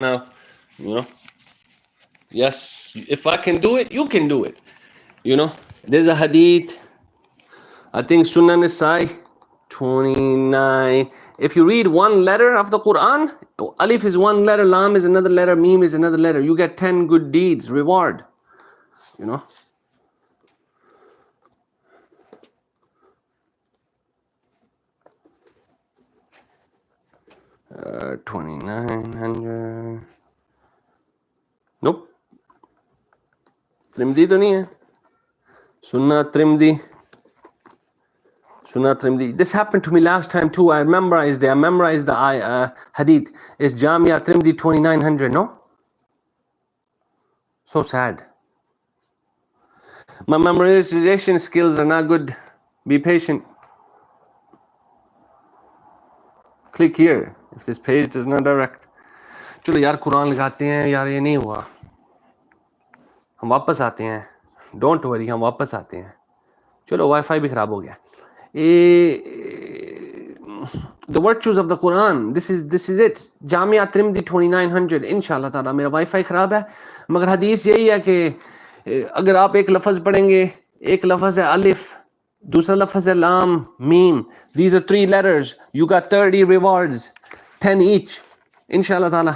now, you know. Yes, if I can do it, you can do it. You know, there's a hadith, I think Sunan Nasai 29. If you read one letter of the Quran, Alif is one letter, Lam is another letter, Mim is another letter. You get 10 good deeds, reward. You know. 2900. Nope. Trimdi to nahi hai. Sunnah Trimdi. Sunnah Trimdi. This happened to me last time too. I memorized the hadith. It's Jamia Trimdi 2900, no? So sad. My memorization skills are not good. Be patient. Click here if this page does not direct. चलो यार कुरान लगाते हैं यार, ये नहीं हुआ, हम वापस आते हैं. डोंट वरी, हम वापस आते हैं. चलो वाईफाई भी खराब हो गया. The virtues of the Quran, this is it. Jamia Trimdi 2900. इंशाल्लाह ताला. मेरा वाईफाई खराब है, मगर हदीस यही है कि अगर आप एक लफ्ज़ पढ़ेंगे, एक लफ्ज़ है अलिफ, दूसरा लफ्ज़ है लाम, meme. These are 3 letters. You got 30 rewards, 10 each. इंशाल्लाह ताला.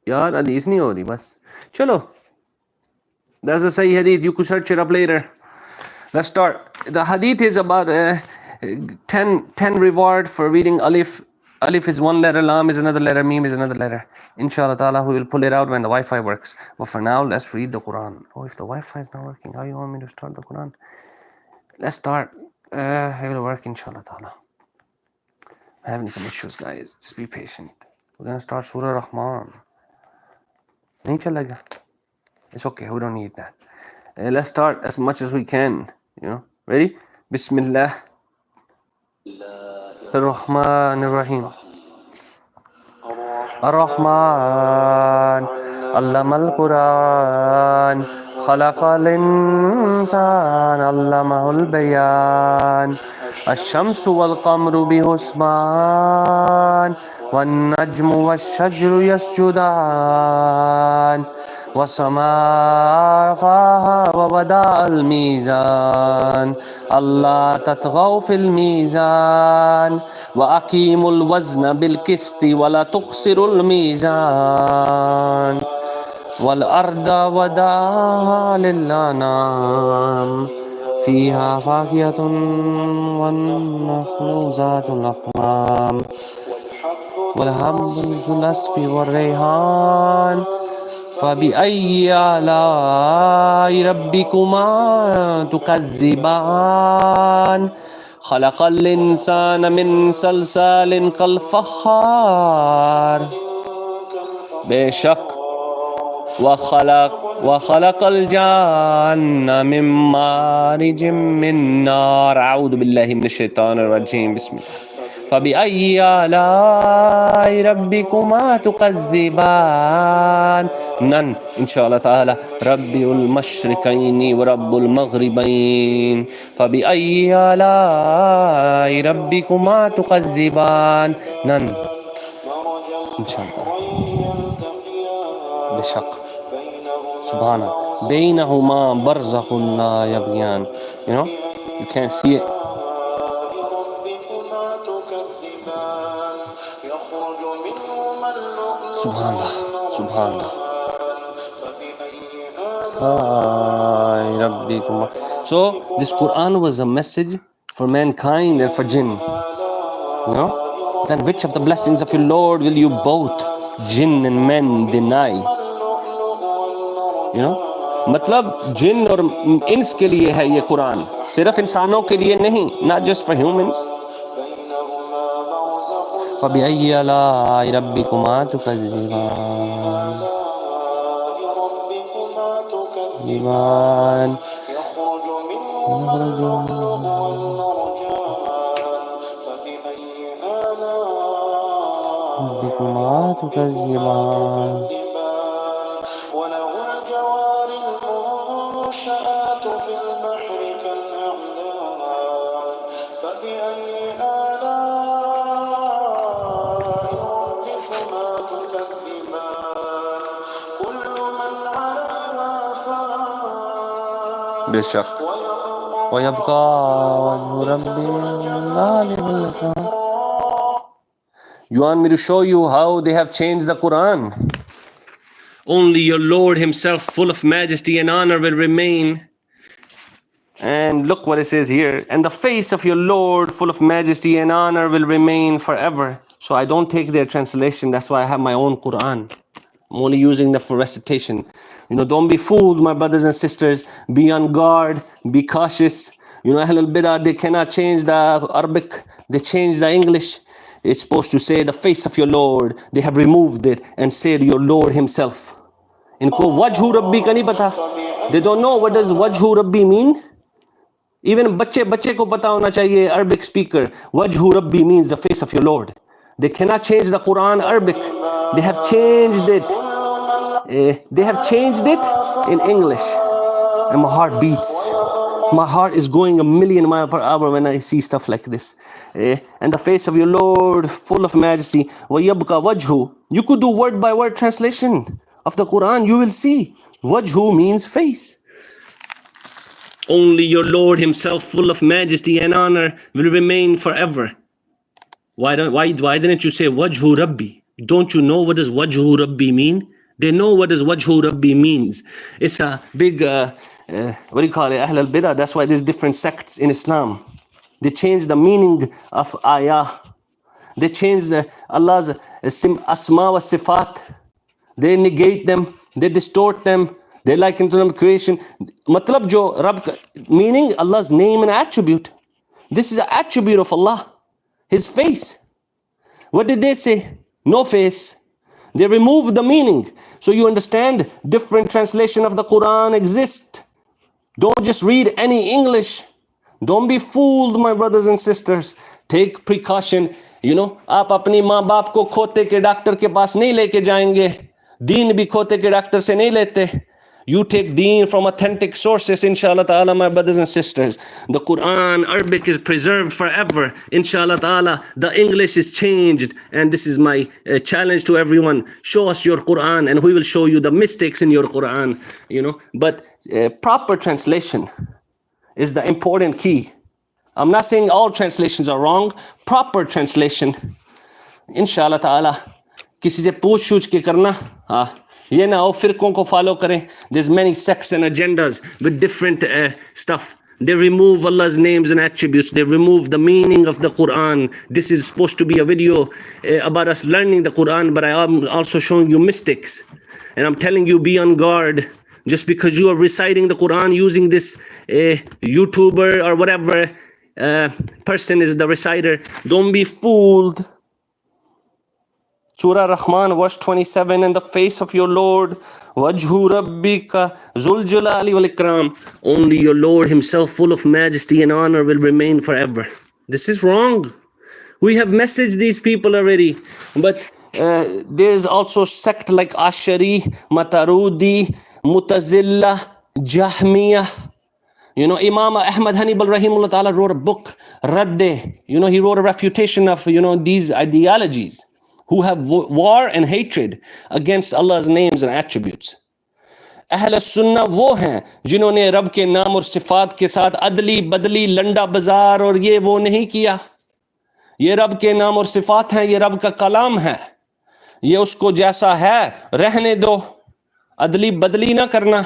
यार हदीस नहीं हो रही बस. चलो, there's a Sahih hadith. You could search it up later. Let's start. The hadith is about 10 reward for reading alif. Alif is one letter, lam is another letter, mim is another letter. Inshallah ta'ala, we will pull it out when the Wi-Fi works. But for now, let's read the Quran. Oh, if the Wi-Fi is not working, how you want me to start the Quran? Let's start. It will work, inshallah ta'ala. I'm having some issues, guys. Just be patient. We're going to start Surah Rahman. Nahi chalega. It's okay, we don't need that. Let's start as much as we can, you know. Ready? Bismillah ar-Rahman ar-Rahim. Ar-Rahman allama al-Quran khalaqa al-insan allamahu al-bayan ash-shamsu wal-qamru bihusban wan-najmu wash-shajru yasjudan وَالسَّمَاءَ رَفَعَهَا وَوَضَعَ الْمِيزَانَ أَلَّا تَطْغَوْا فِي الْمِيزَانِ وَأَقِيمُوا الْوَزْنَ بِالْقِسْطِ وَلَا تُخْسِرُوا الْمِيزَانَ وَالْأَرْضَ وَضَعَهَا لِلْأَنَامِ فِيهَا فَاكِهَةٌ وَالنَّخْلُ ذَاتُ الْأَكْمَامِ وَالْحَبُّ ذُو الْعَصْفِ وَالرَّيْحَانُ فبأي آلاء ربكما تكذبان خلق الإنسان من صلصال كالفخار बेशक وخلق الجان من مارج من نار أعوذ بالله من الشيطان الرجيم بسم الله فبأي آلاء ربكما تكذبان None, inshallah ta'ala. Rabbiul Mashriqaini wa Rabbul Maghribain. فبأي آلاء ربكما تكذبان None, inshallah. بشق Subhana. بينهما برزخ لا يبغيان. You know, you can't see it. Subhanallah, Subhanallah. So this Quran was a message for mankind and for jinn. You know? Then which of the blessings of your Lord will you both, jinn and men, deny? You know? मतलब जिन और इंस के लिए है ये कुरान, सिर्फ इंसानों के लिए नहीं, not just for humans. فبأي آلاء ربكما تكذبان يخرج فبأي آلاء ربكما تكذبان وله الجوار المنشآت في البحر كالأعلام فبأي آلاء beshak. وَيَبْقَى وَجْهُ رَبِّي. You want me to show you how they have changed the Quran? Only your Lord himself, full of majesty and honor, will remain. And look what it says here. And the face of your Lord, full of majesty and honor, will remain forever. So I don't take their translation. That's why I have my own Quran. I'm only using that for recitation. Don't be fooled, my brothers and sisters. Be on guard. Be cautious. Ahlul Bidah, they cannot change the Arabic. They change the English. It's supposed to say the face of your Lord. They have removed it and said your Lord himself. Inko wajhu rabbi ka nahi pata. They don't know what does wajhu rabbi mean. Even bacche ko pata hona chahiye, Arabic speaker. Wajhu rabbi means the face of your Lord. They cannot change the Quran Arabic. They have changed it. They have changed it in English. And my heart beats. My heart is going 1,000,000 miles per hour when I see stuff like this. And the face of your Lord, full of majesty. وَيَبْقَى وَجْهُ. You could do word by word translation of the Quran. You will see. Wajhu means face. Only your Lord himself, full of majesty and honor, will remain forever. Why didn't you say Wajhu Rabbi? Don't you know what does Wajhu Rabbi mean? They know what does Wajhu Rabbi means. It's a big, what do you call it? Ahl al-Bidah. That's why there's different sects in Islam. They change the meaning of ayah. They change Allah's asma wa sifat. They negate them. They distort them. They liken to them creation. Matlab jo Rabb, meaning Allah's name and attribute. This is an attribute of Allah. His face. What did they say? No face. They removed the meaning. So you understand, different translation of the Quran exist. Don't just read any English. Don't be fooled, my brothers and sisters. Take precaution. आप अपनी माँ बाप को खोते के doctor के पास नहीं लेके जाएंगे. दीन भी खोते के डॉक्टर से नहीं लेते. You take deen from authentic sources, inshallah ta'ala, my brothers and sisters. The Quran, Arabic is preserved forever, inshallah ta'ala. The English is changed, and this is my challenge to everyone. Show us your Quran, and we will show you the mistakes in your Quran, But proper translation is the important key. I'm not saying all translations are wrong. Proper translation, inshallah ta'ala. किसी से पूछ के करना, ये ना हो फिरकों को follow करें. There's many sects and agendas with different stuff. They remove Allah's names and attributes. They remove the meaning of the Quran. This is supposed to be a video about us learning the Quran, but I am also showing you mistakes. And I'm telling you, be on guard. Just because you are reciting the Quran using this YouTuber or whatever person is the reciter, don't be fooled. Surah Rahman, verse 27, and the face of your Lord, Wajhu Rabbika Zul Jalali wal Ikram. Only your Lord himself, full of majesty and honor, will remain forever. This is wrong. We have messaged these people already. But there's also sect like Ashari, Matarudi, Mutazilla, Jahmiya. Imam Ahmad Hanbal Rahimullah Ta'ala wrote a book, Radde. He wrote a refutation of, these ideologies who have war and hatred against Allah's names and attributes. Ahl Sunnah वो हैं जिन्होंने रब के नाम और सिफात के साथ अदली बदली लंडा बाजार और ये वो नहीं किया. ये रब के नाम और सिफात हैं, ये रब का कलाम है, ये उसको जैसा है रहने दो, अदली बदली ना करना.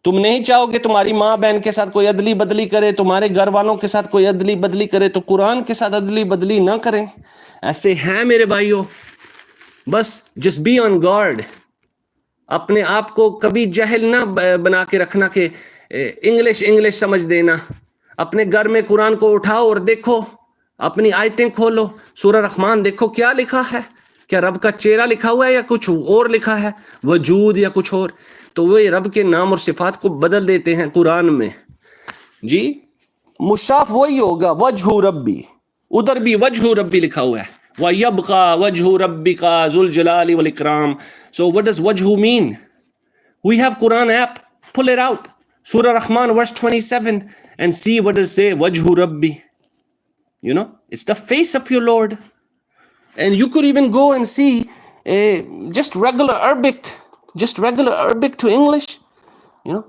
तुम नहीं चाहोगे तुम्हारी माँ बहन के साथ कोई अदली बदली करे, तुम्हारे घर वालों के साथ कोई अदली बदली करे, तो कुरान के साथ अदली बदली ना करें. ऐसे हैं मेरे भाइयों. बस जस्ट बी ऑन गार्ड. अपने आप को कभी जहल ना बना के रखना कि इंग्लिश समझ देना. अपने घर में कुरान को उठाओ और देखो, अपनी आयतें खोलो, सूरह रहमान देखो क्या लिखा है. क्या रब का चेहरा लिखा हुआ है या कुछ और लिखा है, वजूद या कुछ और. तो वे रब के नाम और सिफात को बदल देते हैं कुरान में. जी मुशाफ वही होगा, वजहू रब्बी. उधर भी वजहू रब्बी लिखा हुआ है, वयब्का वजहू रब्बिका जुल जलाली वल इकराम. So what does wajhu mean? We have Quran app. Pull it out. Surah Rahman verse 27 and see what does say wajhu rabbi. It's the face of your Lord. And you could even go and see just regular Arabic to English.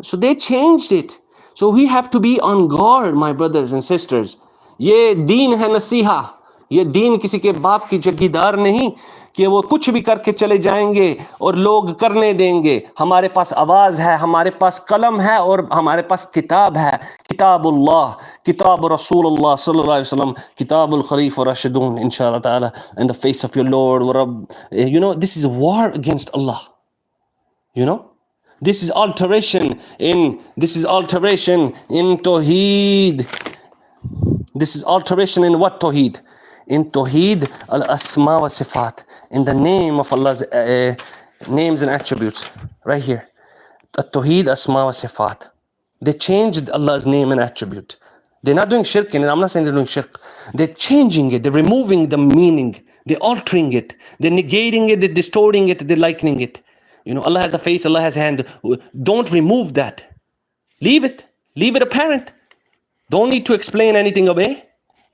So they changed it. So we have to be on guard, my brothers and sisters. ये दीन है नसीहा, ये दीन किसी के बाप की जगीदार नहीं कि वो कुछ भी करके चले जाएंगे और लोग करने देंगे। हमारे पास आवाज़ है, हमारे पास कलम है और हमारे पास किताब है, किताबुल्लाह, किताब रसूलुल्लाह सल्लल्लाहु अलैहि वसल्लम, किताबुल खलीफा राशिदून इंशाअल्लाह ताला, in the face of your Lord wa Rabb. You know, this is war against Allah. You know, this is alteration in Tawheed. This is alteration in what Tawheed? In Tawheed al-Asma wa Sifat, in the name of Allah's names and attributes, right here. Tawheed Asma wa Sifat. They changed Allah's name and attribute. They're not doing shirk in it. I'm not saying they're doing shirk. They're changing it. They're removing the meaning. They're altering it. They're negating it. They're distorting it. They're likening it. You know, Allah has a face, Allah has a hand. Don't remove that. Leave it. Leave it apparent. Don't need to explain anything away.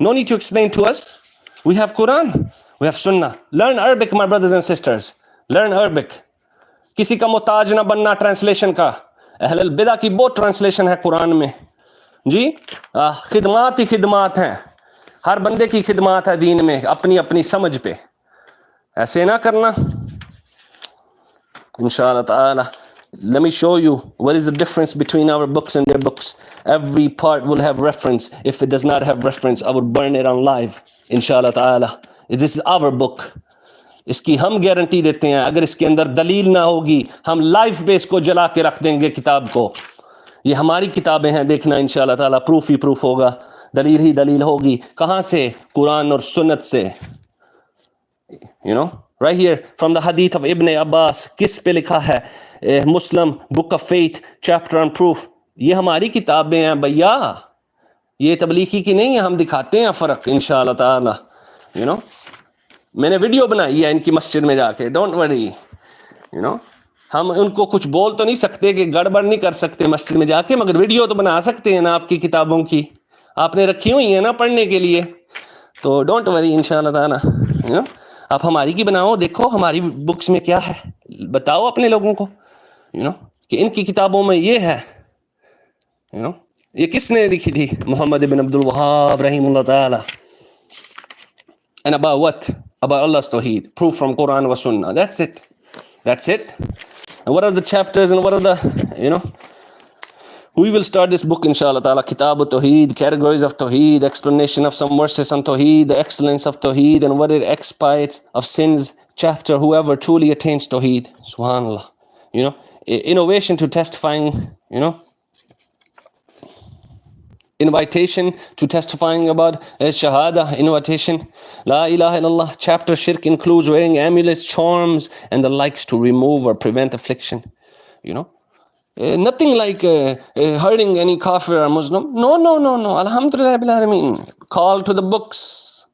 No need to explain to us. We have Quran. We have Sunnah. Learn Arabic, my brothers and sisters. Learn Arabic. किसी का मोहताज ना बनना translation का। अहल बिदा की बहुत ट्रांसलेशन है कुरान में जी। खिदमात ही खिदमात हैं, हर बंदे की खिदमात है दीन में, अपनी अपनी समझ पे। ऐसे ना करना इंशाअल्लाह ताला। Let me show you what is the difference between our books and their books. Every part will have reference. If it does not have reference, I would burn it on live. Inshallah ta'ala. This is our book. इसकी हम guarantee देते हैं, अगर इसके अंदर दलील ना होगी हम लाइव पे इसको जला के रख देंगे किताब को। ये हमारी किताबें हैं, देखना इंशाल्लाह ताला प्रूफ ही प्रूफ होगा, दलील ही दलील होगी। कहाँ से? कुरान और सुन्नत से। You know, right here from the hadith of Ibn Abbas, किस पे लिखा है? Muslim book of faith chapter on proof. ये हमारी किताबें हैं भैया, ये तबलीगी की नहीं है। हम दिखाते हैं फ़र्क इंशाअल्लाह ताला। यू नो, मैंने वीडियो बनाई है इनकी मस्जिद में जाके, डोंट वरी। यू नो, हम उनको कुछ बोल तो नहीं सकते कि गड़बड़ नहीं कर सकते मस्जिद में जाके, मगर वीडियो तो बना सकते हैं ना आपकी किताबों की, आपने रखी हुई है ना पढ़ने के लिए। तो डोंट वरी इंशाअल्लाह ताला। यू नो, आप हमारी की बनाओ, देखो हमारी बुक्स में क्या है, बताओ अपने लोगों को। यू नो, कि इनकी किताबों में ये है। यू नो, ये किसने लिखी थी? मोहम्मद इब्न अब्दुल वहाब रहीमुल्लाह ताला। And about what? About Allah's Tawheed. Proof from Quran wa Sunnah. That's it. That's it. And what are the chapters and what are the, you know? We will start this book inshallah ta'ala. Kitab al-Tawheed, categories of Tawheed, explanation of some verses on Tawheed, the excellence of Tawheed and what it expiates of sins. Chapter, whoever truly attains Tawheed. Subhanallah. You know, innovation to testifying, you know. Invitation to testifying about Shahada, invitation, La ilaha illallah. Chapter Shirk includes wearing amulets, charms, and the likes to remove or prevent affliction. You know, nothing like hurting any kafir or Muslim. No. Alhamdulillah bil alameen. Call to the books,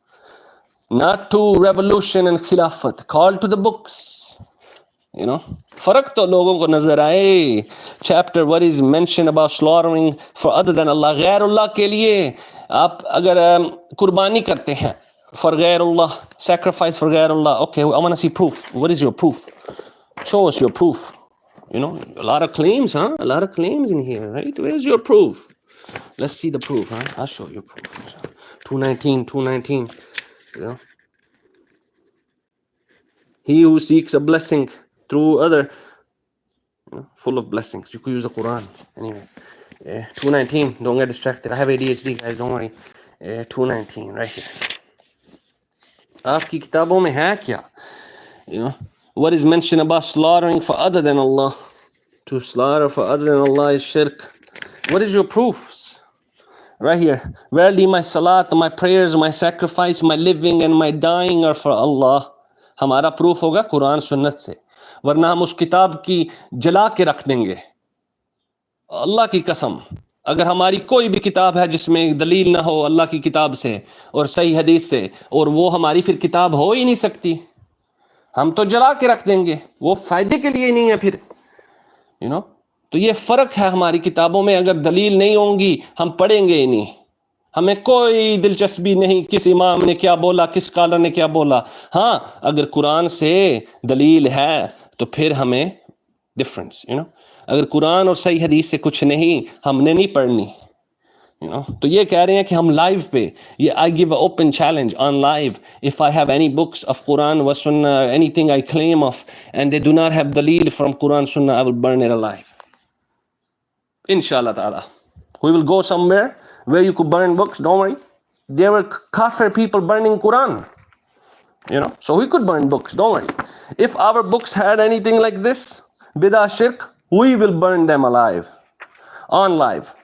not to revolution and khilafat. Call to the books. You know, फ़र्क तो लोगों को नज़र आए। Chapter what is mentioned about slaughtering for other than Allah, गैरुल्लाह के लिए आप अगर कुर्बानी करते हैं for गैरुल्लाह, sacrifice for गैरुल्लाह, okay, I want to see proof. What is your proof? Show us your proof. You know, a lot of claims, huh? A lot of claims in here, right? Where's your proof? Let's see the proof, huh? I'll show you proof. 219, you know. He who seeks a blessing through other, you know, full of blessings. You could use the Quran. Anyway, 219. Don't get distracted. I have ADHD, guys. Don't worry. 219, right here. आपकी किताबों में है क्या? You know, what is mentioned about slaughtering for other than Allah? To slaughter for other than Allah is shirk. What is your proofs? Right here. Verily, my salat, my prayers, my sacrifice, my living, and my dying are for Allah. हमारा proof होगा कुरान सुन्नत से, वरना हम उस किताब की जला के रख देंगे। अल्लाह की कसम, अगर हमारी कोई भी किताब है जिसमें दलील ना हो अल्लाह की किताब से और सही हदीस से, और वो हमारी फिर किताब हो ही नहीं सकती, हम तो जला के रख देंगे, वो फ़ायदे के लिए नहीं है फिर। यू नो, तो ये फ़र्क है हमारी किताबों में। अगर दलील नहीं होंगी हम पढ़ेंगे ही नहीं, हमें कोई दिलचस्पी नहीं किस इमाम ने क्या बोला, किस स्कॉलर ने क्या बोला। हाँ, अगर कुरान से दलील है तो फिर हमें डिफरेंस, यू नो। अगर कुरान और सही हदीस से कुछ नहीं हमने नहीं पढ़नी, तो ये कह रहे हैं कि हम लाइव पे, ये I give a open challenge on live, if I have any books of Quran व सुन्ना, anything I claim of and they do not have दलील फ्रॉम कुरान सुन्ना, I will burn it alive, inshallah ta'ala. We will go somewhere where you could burn books, don't worry. There were kafir people burning Quran, so we could burn books, don't worry. If our books had anything like this, bidah, shirk, we will burn them alive, on live,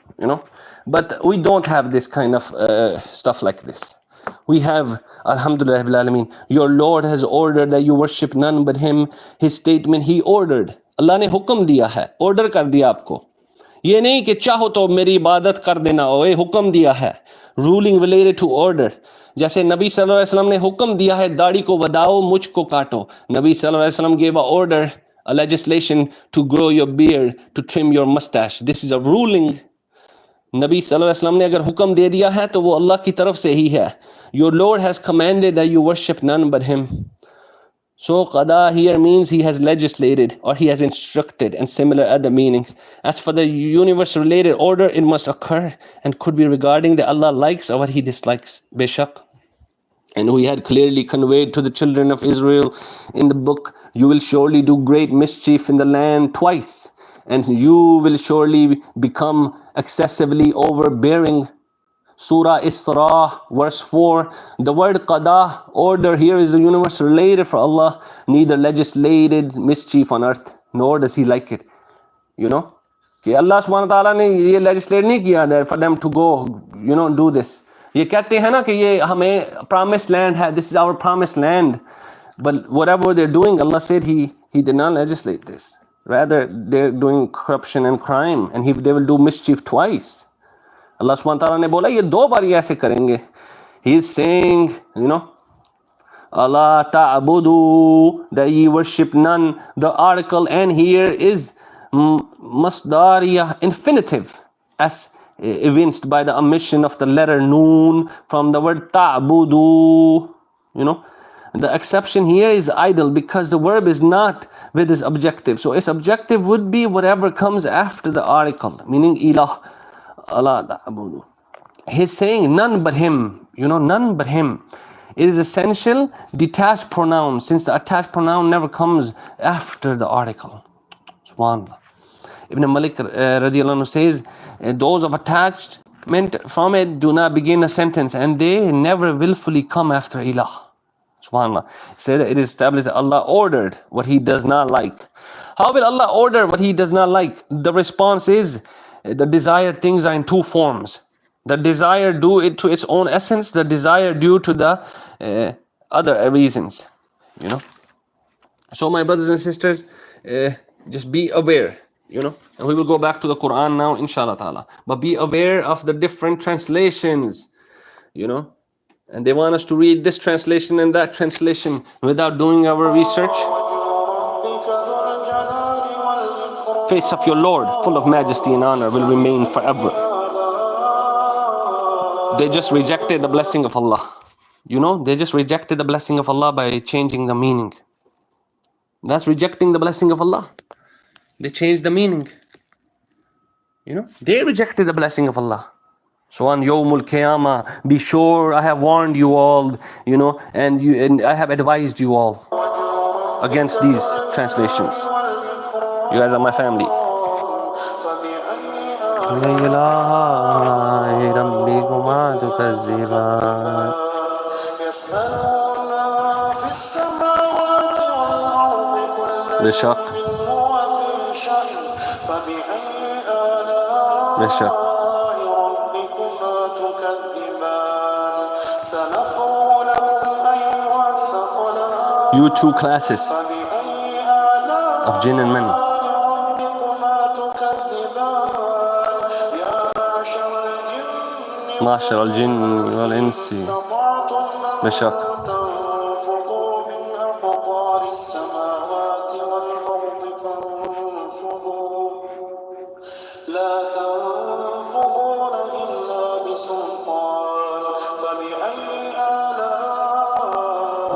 But we don't have this kind of stuff like this. We have, alhamdulillah bil alameen, your Lord has ordered that you worship none but him. His statement, he ordered, Allah ने हुक्म दिया है, order कर दिया आपको, ये नहीं कि चाहो तो मेरी इबादत कर देना, ये हुक्म दिया है, रूलिंग रिलेटेड टू ऑर्डर। जैसे नबी सल्लल्लाहु अलैहि वसल्लम ने हुक्म दिया है दाढ़ी को वदाओ, मुझ को काटो, नबी सल्लल्लाहु अलैहि वसल्लम gave a order, a legislation to grow your beard, to trim your mustache. This is a ruling. नबी सल्लल्लाहु अलैहि वसल्लम ने अगर हुक्म दे दिया है तो वो अल्लाह की तरफ से ही है। Your Lord has commanded that you worship none but him. So qada here means he has legislated or he has instructed, and similar other meanings. As for the universe related order, it must occur and could be regarding that Allah likes or what he dislikes. Beshak. And we had clearly conveyed to the children of Israel in the book, you will surely do great mischief in the land twice, and you will surely become excessively overbearing. Surah SURAH, verse 4. The word qada, order, here is the universe related for Allah, neither legislated mischief on earth, nor does he like it. कि Allah subhanahu wa ta'ala ने ये legislate नहीं किया for them to go, do this. ये कहते हैं ना कि ये हमें promised land है, this is our promised land. But whatever they're doing, Allah said he did not legislate this. Rather, they're doing corruption and crime, and they will do mischief twice. Allah subhanahu wa ta'ala ने बोला ये 2 बार ऐसे करेंगे. He is saying, Allah ta'budu, that ye worship none. The article and here is masdariyah, infinitive, as evinced by the omission of the letter noon from the word ta'budu. The exception here is idle because the verb is not with its objective. So its objective would be whatever comes after the article, meaning ilah. Allah ta'budu. He's saying none but him, none but him. It is essential detached pronoun, since the attached pronoun never comes after the article. Subhanallah. Ibn Malik radiallahu anhu says, those of attachment from it do not begin a sentence, and they never willfully come after ilah. Subhanallah. Say that it is established that Allah ordered what he does not like. How will Allah order what he does not like? The response is, the desired things are in 2 forms. The desire due it to its own essence, the desire due to the other reasons. So my brothers and sisters, just be aware, and we will go back to the Quran now, inshallah ta'ala. But be aware of the different translations, and they want us to read this translation and that translation without doing our research. Face of your Lord, full of majesty and honor, will remain forever. They just rejected the blessing of Allah. They just rejected the blessing of Allah by changing the meaning. That's rejecting the blessing of Allah. They changed the meaning. They rejected the blessing of Allah. So on Yawmul Qiyamah, be sure I have warned you all, and I have advised you all against these translations. You guys are my family. Beshak. You 2 classes of jinn and men. معشر الجن والإنس بشك.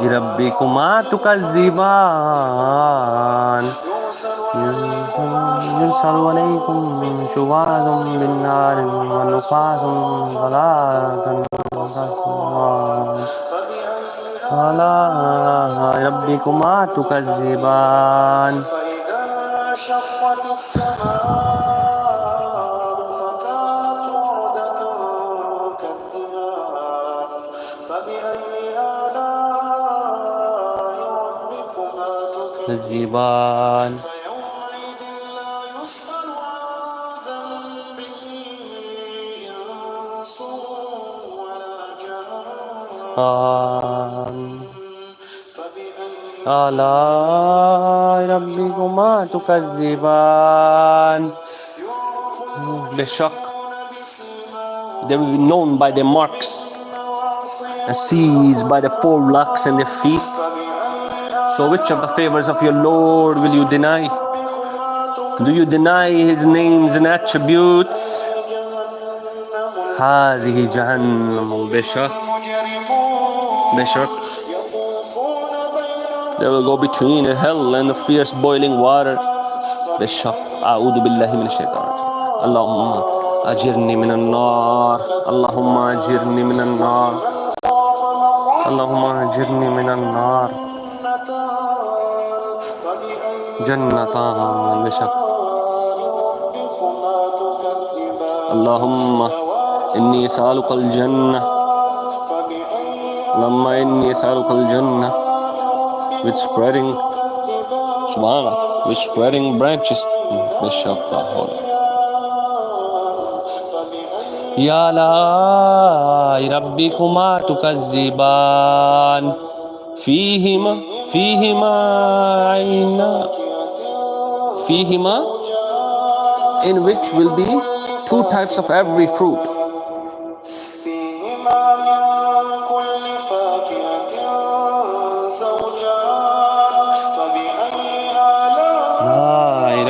ربكما تكذبان يرسل عليكم شواظ من نار ونحاس فلا تنتصران فلا ربكما تكذبان فإذا انشقت السماء فكانت وردة كالدهان فبأي آلاء ربكما تكذبان فيومئذ لا يسأل عن ذنبه إنس ولا جان آلاء ربكما تكذبان. بشك they will be known by their marks and seized by the forelocks and their feet. So which of the favors of your Lord will you deny? Do you deny his names and attributes? هذه جهنم بشك they will go between hell and the fierce boiling water. بشك أعوذ بالله من الشيطان الرجيم. اللهم أجرني من النار اللهم أجرني من النار اللهم أجرني من النار. جنتان بشك. اللهم إني أسألك الجنة اللهم إني أسألك الجنة with spreading subhanallah with spreading branches. بشك يا لا ربكما تكذبان فيهما عينا فيهما in which will be two types of every fruit.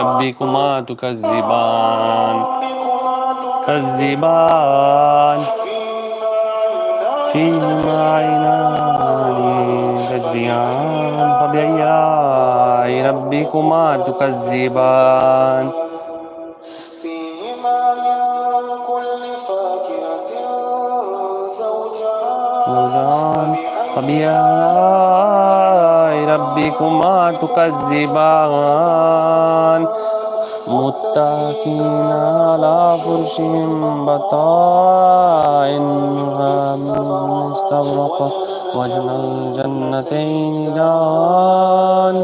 ربكما تكذبان كذبان فيهما عينان تجريان فبأي آلاء ربكما تكذبان. فيهما من كل فاكهة زوجان فبأي آلاء ربكما تكذبان. متكئين على فرش بطائنها من استبرق وجنى الجنتين دان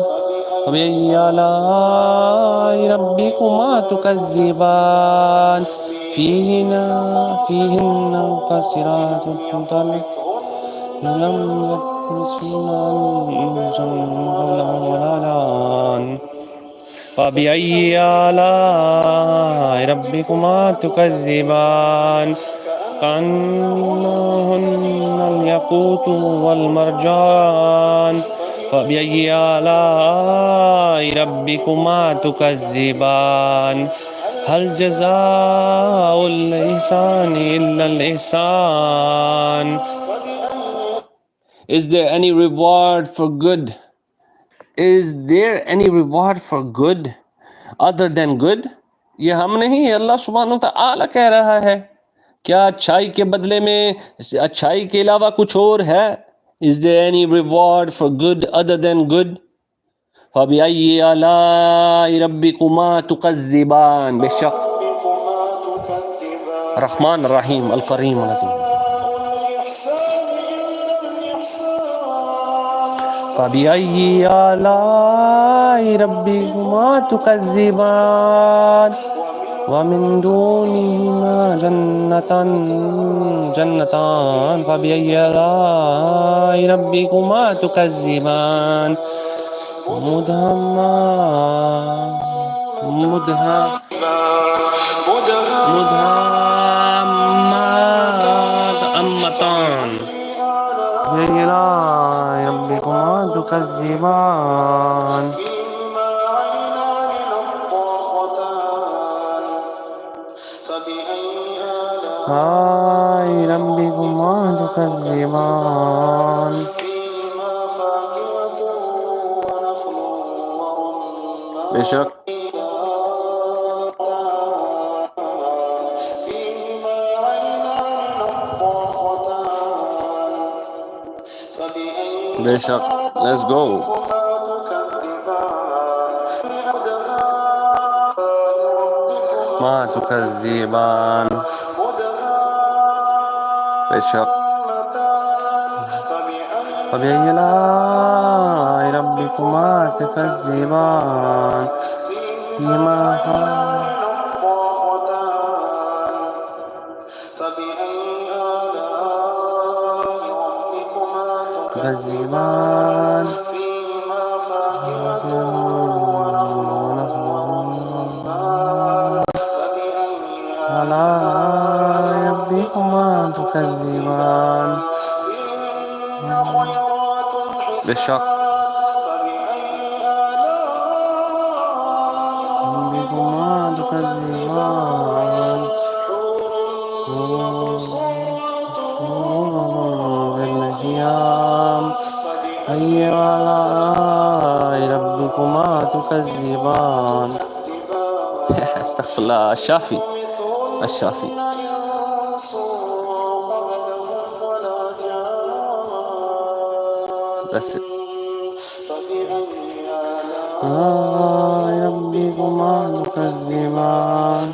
فبأي آلاء ربكما تكذبان. فيهن قاصرات الطرف لم يطمثهن ولا جان فبأي آلاء ربكما تكذبان. كأنهن الياقوت والمرجان فبأي آلاء ربكما تكذبان. هل جزاء الإحسان إلا الإحسان. Is there any reward for good? Is there any reward for good other than good? ये हम नहीं, अल्लाह सुब्हानहू व तआला कह रहा है. क्या अच्छाई के बदले में अच्छाई के अलावा कुछ और है? Is there any reward for good other than good? فبأي آلاء ربكما تكذبان. बेशक रहमान रहीम अल करीम अल अज़ीम. فبأي آلاء ربكما تكذبان. ومن دونهما جنتان فبأي آلاء ربكما تكذبان. مدهامتان فبأي آلاء ربكما تكذبان. آلاء ربكما تكذبان. Bishop. Bishop. Let's go. ما تكذبان. Bishop. فبأي آلاء ربكما تكذبان فيما تكذبان آلاء ربكما تكذبان. Bishop. ربكما تكذبان بالخيام أي آلاء ربكما تكذبان. استغفر الله. الشافي. الشافي. That's it. ربكما تكذبان.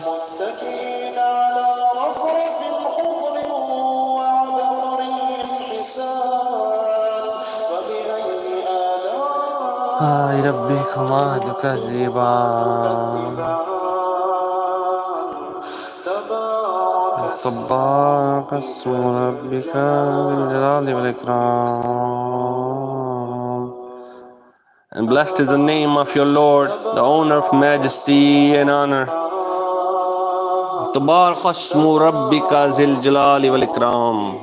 ربكما تكذبان. تبارك اسم ربك ذي الجلال والإكرام. And blessed is the name of your Lord, the owner of majesty and honor. تبارك اسم ربك ذي الجلال والإكرام.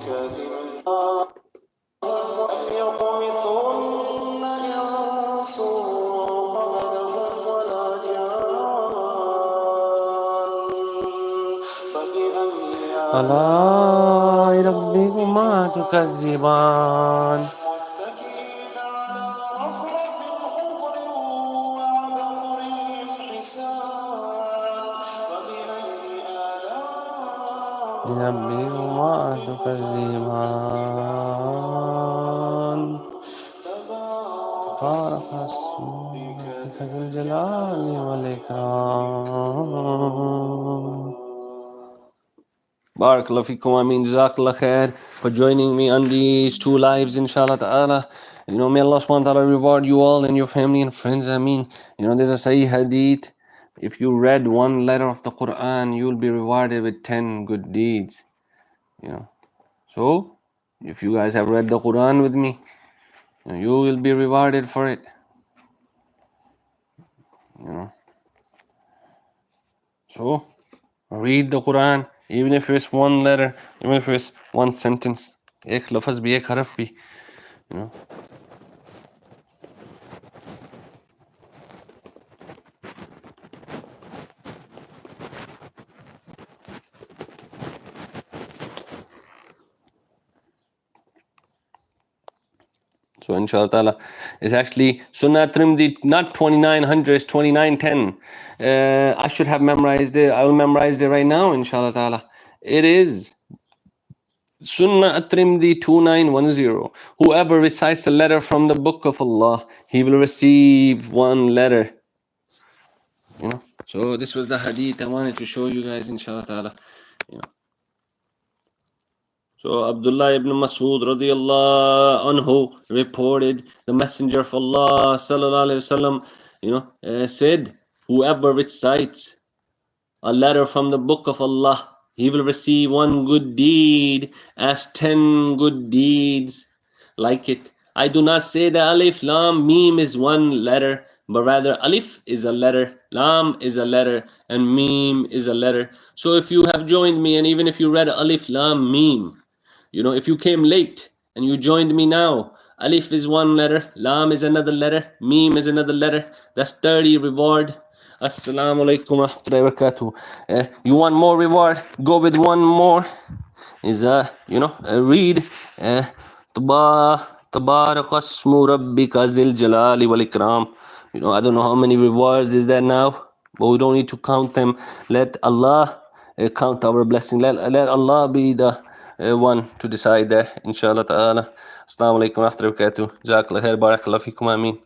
آلاء ربكما تكذبان. ربكما تكذبان. تبارك اسم ربك ذي الجلال والإكرام. Barakallahu feekum. I mean, Jazakallah khair for joining me on these two lives, inshallah ta'ala. May Allah subhanahu wa ta'ala reward you all and your family and friends. I mean, there's a Sahih hadith. If you read one letter of the Quran, you'll be rewarded with 10 good deeds. So, if you guys have read the Quran with me, you will be rewarded for it. So, read the Quran. Even if it's one letter, even if it's one sentence, ek lafaz bhi, ek harf bhi, So inshallah ta'ala, it's actually Sunnah Trimdi, not 2900, it's 2910. I should have memorized it. I will memorize it right now, inshallah ta'ala. It is Sunnah At-Trimdi 2910. Whoever recites a letter from the book of Allah, he will receive one letter. So this was the hadith I wanted to show you guys, inshallah ta'ala. So Abdullah ibn Mas'ud radiyallahu anhu reported the Messenger of Allah sallallahu alaihi wasallam, said, whoever recites a letter from the book of Allah, he will receive one good deed as 10 good deeds like it. I do not say that alif, lam, mim is one letter, but rather alif is a letter, lam is a letter, and mim is a letter. So if you have joined me, and even if you read alif, lam, mim, if you came late and you joined me now, alif is one letter, lam is another letter, mim is another letter. That's 30 reward. Assalamu alaikum wa rahmatullahi wa barakatuh. You want more reward? Go with one more. Is read Tabarak asmu rabbika zil jalali wal ikram. I don't know how many rewards is there now, but we don't need to count them. Let Allah count our blessing. Let Allah be the one to decide that. Inshallah ta'ala. Assalamu alaikum wa rahmatullahi wa barakatuh. Jazakallah khair. Barakallah fikum. Ameen.